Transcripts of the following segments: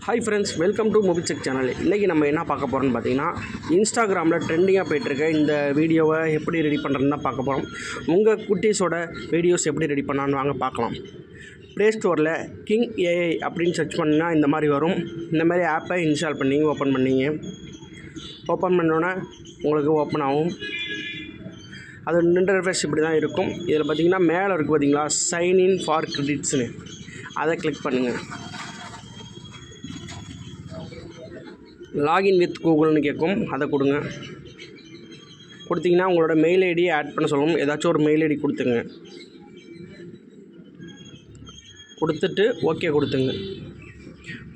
Hi friends, welcome to movie check channel. இன்றைக்கி நம்ம என்ன பார்க்க போகிறோம்னு பார்த்தீங்கன்னா, இன்ஸ்டாகிராமில் ட்ரெண்டிங்காக போய்ட்டுருக்க இந்த வீடியோவை எப்படி ரெடி பண்ணுறதுன்னு தான் பார்க்க போகிறோம். உங்கள் குட்டீஸோட வீடியோஸ் எப்படி ரெடி பண்ணான்னு வாங்க பார்க்கலாம். ப்ளே ஸ்டோரில் கிங் ஏஐ அப்படின்னு சர்ச் பண்ணிங்கன்னா இந்த மாதிரி வரும். இந்த மாதிரி ஆப்பை இன்ஸ்டால் பண்ணி ஓப்பன் பண்ணிங்க. ஓப்பன் பண்ணோன்னே உங்களுக்கு ஓப்பன் ஆகும். அது இன்டர்ஃபேஸ் இப்படி தான் இருக்கும். இதில் பார்த்தீங்கன்னா மேலே இருக்குது பார்த்தீங்களா, சைன் இன் ஃபார் கிரெடிட்ஸ்னு, அதை கிளிக் பண்ணுங்கள். லாகின் வித் கூகுள்னு கேட்கும், அதை கொடுங்க. கொடுத்தீங்கன்னா உங்களோட மெயில் ஐடியை ஆட் பண்ண சொல்லும். ஏதாச்சும் ஒரு மெயில் ஐடி கொடுத்துங்க. கொடுத்துட்டு ஓகே கொடுத்துங்க.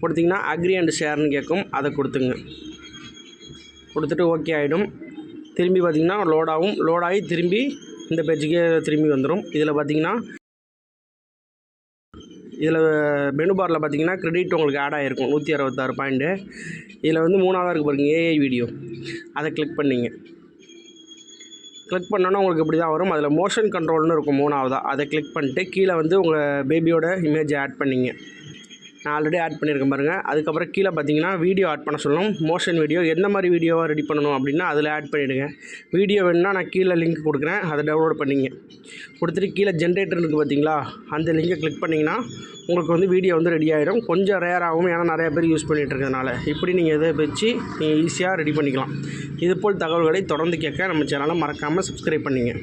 கொடுத்தீங்கன்னா அக்ரி அண்ட் ஷேர்னு கேட்கும், அதை கொடுத்துங்க. கொடுத்துட்டு ஓகே ஆகிடும். திரும்பி பார்த்திங்கன்னா லோடாகி திரும்பி இந்த பேஜுக்கே திரும்பி வந்துடும். இதில் பார்த்திங்கன்னா மெனு பாரில் பார்த்தீங்கன்னா கிரெடிட் உங்களுக்கு ஆட் ஆகிருக்கும் 166 பாயிண்ட்டு. இதில் வந்து 3ஆவதாக இருக்குது பாருங்கள், ஏஐ வீடியோ, அதை கிளிக் பண்ணிங்க. கிளிக் பண்ணோன்னா உங்களுக்கு இப்படி தான் வரும். அதில் மோஷன் கண்ட்ரோல்னு இருக்கும் 3ஆவதாக, அதை கிளிக் பண்ணிட்டு கீழே வந்து உங்கள் பேபியோட இமேஜை ஆட் பண்ணிங்க. நான் ஆல்ரெடி ஆட் பண்ணியிருக்கேன் பாருங்கள். அதுக்கப்புறம் கீழே பார்த்தீங்கன்னா வீடியோ ஆட் பண்ண சொல்லணும். மோஷன் வீடியோ எந்த மாதிரி வீடியோவாக ரெடி பண்ணணும் அப்படின்னா அதில் ஆட் பண்ணிவிடுங்க. வீடியோ வேணுன்னா நான் கீழே லிங்க் கொடுக்குறேன், அதை டவுன்லோட் பண்ணிங்க. கொடுத்துட்டு கீழே ஜென்ரேட்டர் இருக்குது பார்த்தீங்களா, அந்த லிங்கை கிளிக் பண்ணிங்கன்னா உங்களுக்கு வந்து வீடியோ வந்து ரெடி ஆகிடும். கொஞ்சம் ரேர் ஆகும், ஏன்னா நிறையா பேர் யூஸ் பண்ணிகிட்டு இருக்கிறதுனால. இப்படி நீங்கள் இதை வச்சு நீங்கள் ஈஸியாக ரெடி பண்ணிக்கலாம். இதுபோல் தகவல்களை தொடர்ந்து கேட்க நம்ம சேனலை மறக்காமல் சப்ஸ்கிரைப் பண்ணிங்க.